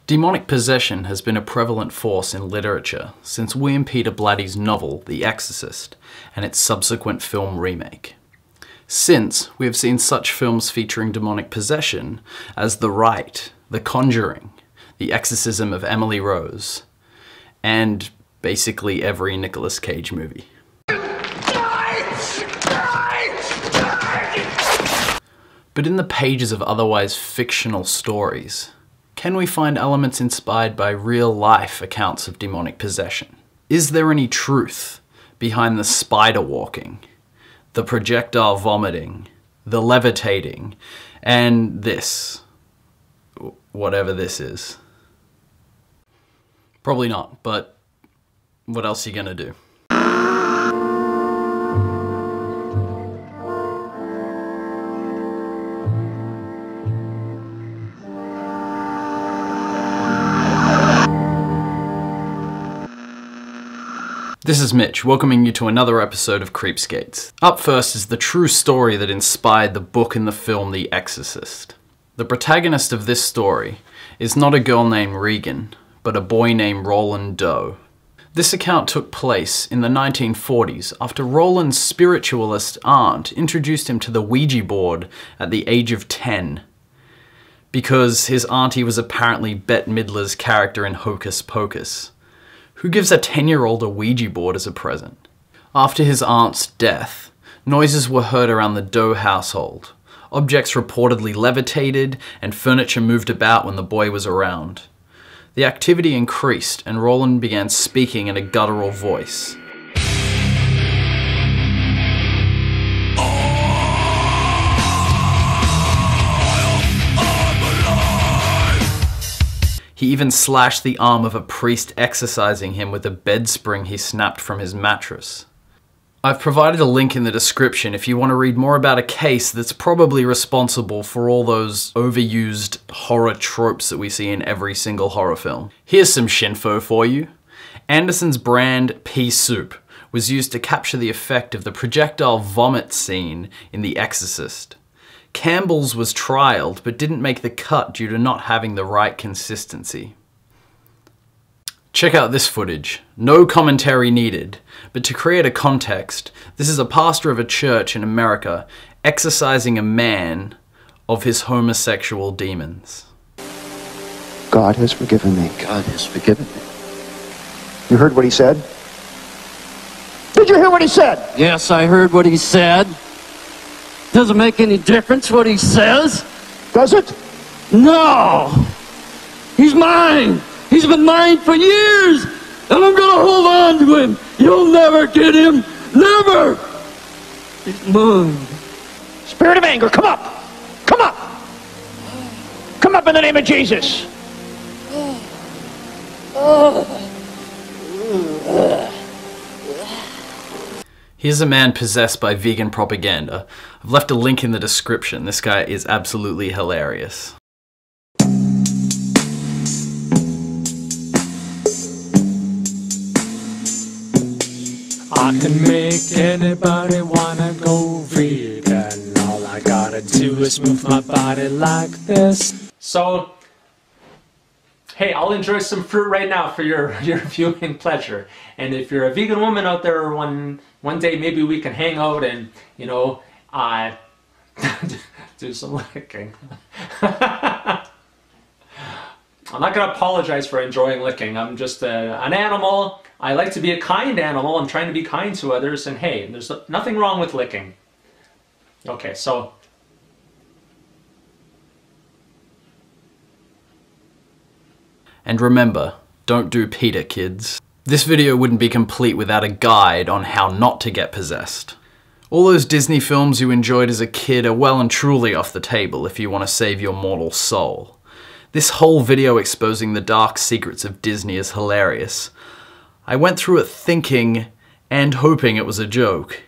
Demonic possession has been a prevalent force in literature since William Peter Blatty's novel, The Exorcist, and its subsequent film remake. Since, we have seen such films featuring demonic possession as The Rite, The Conjuring, The Exorcism of Emily Rose, and basically every Nicolas Cage movie. But in the pages of otherwise fictional stories, can we find elements inspired by real-life accounts of demonic possession? Is there any truth behind the spider walking, the projectile vomiting, the levitating, and this, whatever this is? Probably not, but what else are you gonna do? This is Mitch, welcoming you to another episode of Creepskates. Up first is the true story that inspired the book and the film The Exorcist. The protagonist of this story is not a girl named Regan, but a boy named Roland Doe. This account took place in the 1940s after Roland's spiritualist aunt introduced him to the Ouija board at the age of 10, because his auntie was apparently Bette Midler's character in Hocus Pocus. Who gives a 10-year-old a Ouija board as a present? After his aunt's death, noises were heard around the Doe household. Objects reportedly levitated, and furniture moved about when the boy was around. The activity increased, and Roland began speaking in a guttural voice. He even slashed the arm of a priest exorcising him with a bed spring he snapped from his mattress. I've provided a link in the description if you want to read more about a case that's probably responsible for all those overused horror tropes that we see in every single horror film. Here's some shinfo for you. Anderson's brand pea soup was used to capture the effect of the projectile vomit scene in The Exorcist. Campbell's was trialed, but didn't make the cut due to not having the right consistency. Check out this footage. No commentary needed, but to create a context, this is a pastor of a church in America exorcising a man of his homosexual demons. God has forgiven me. God has forgiven me. You heard what he said? Did you hear what he said? Yes, I heard what he said. Doesn't make any difference what he says. Does it? No! He's mine! He's been mine for years! And I'm gonna hold on to him! You'll never get him! Never! He's mine. Spirit of anger, come up! Come up! Come up in the name of Jesus! Here's a man possessed by vegan propaganda. I've left a link in the description. This guy is absolutely hilarious. I can make anybody wanna go vegan. All I gotta do is move my body like this. So, hey, I'll enjoy some fruit right now for your viewing pleasure. And if you're a vegan woman out there, one day maybe we can hang out and, you know, do some licking. I'm not going to apologize for enjoying licking. I'm just an animal. I like to be a kind animal. I'm trying to be kind to others. And hey, there's nothing wrong with licking. Okay, so... And remember, don't do Peter, kids. This video wouldn't be complete without a guide on how not to get possessed. All those Disney films you enjoyed as a kid are well and truly off the table if you want to save your mortal soul. This whole video exposing the dark secrets of Disney is hilarious. I went through it thinking and hoping it was a joke,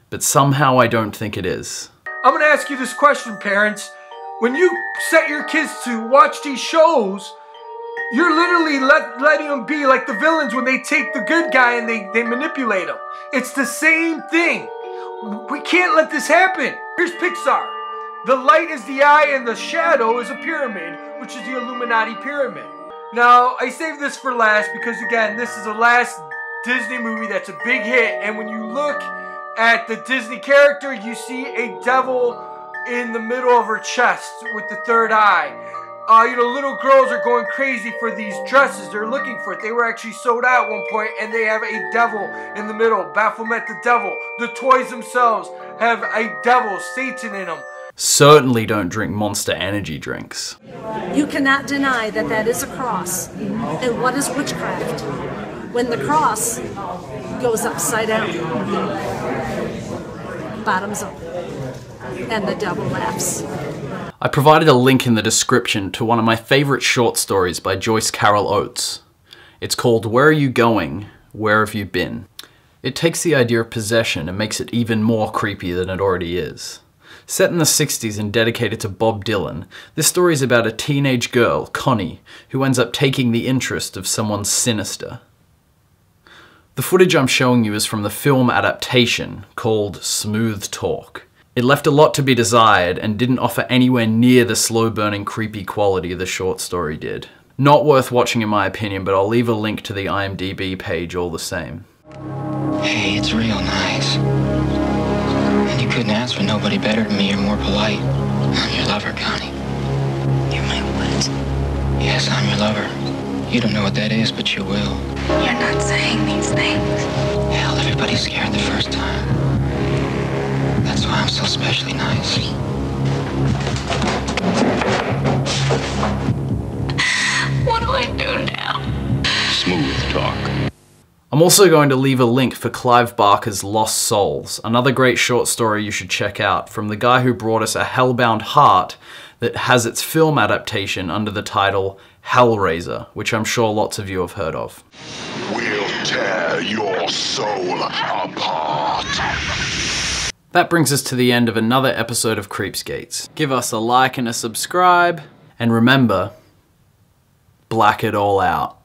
but somehow I don't think it is. I'm gonna ask you this question, parents. When you set your kids to watch these shows, you're literally letting them be like the villains when they take the good guy and they manipulate him. It's the same thing. We can't let this happen. Here's Pixar. The light is the eye and the shadow is a pyramid, which is the Illuminati pyramid. Now, I saved this for last because, again, this is the last Disney movie that's a big hit. And when you look at the Disney character, you see a devil in the middle of her chest with the third eye. Little girls are going crazy for these dresses. They're looking for it. They were actually sold out at one point, and they have a devil in the middle. Baphomet the devil. The toys themselves have a devil, Satan, in them. Certainly don't drink Monster Energy drinks. You cannot deny that that is a cross. And what is witchcraft? When the cross goes upside down, bottoms up, and the devil laughs. I provided a link in the description to one of my favorite short stories by Joyce Carol Oates. It's called Where Are You Going? Where Have You Been? It takes the idea of possession and makes it even more creepy than it already is. Set in the 60s and dedicated to Bob Dylan, this story is about a teenage girl, Connie, who ends up taking the interest of someone sinister. The footage I'm showing you is from the film adaptation called Smooth Talk. It left a lot to be desired and didn't offer anywhere near the slow-burning creepy quality the short story did. Not worth watching in my opinion, but I'll leave a link to the IMDb page all the same. Hey, it's real nice. And you couldn't ask for nobody better than me or more polite. I'm your lover, Connie. You're my what? Yes, I'm your lover. You don't know what that is, but you will. You're not saying these things. Hell, everybody's scared the first time. That's why I'm so specially nice. What do I do now? Smooth talk. I'm also going to leave a link for Clive Barker's Lost Souls, another great short story you should check out from the guy who brought us a Hellbound Heart that has its film adaptation under the title Hellraiser, which I'm sure lots of you have heard of. We'll tear your soul apart. That brings us to the end of another episode of Creepskates. Give us a like and a subscribe, and remember, black it all out.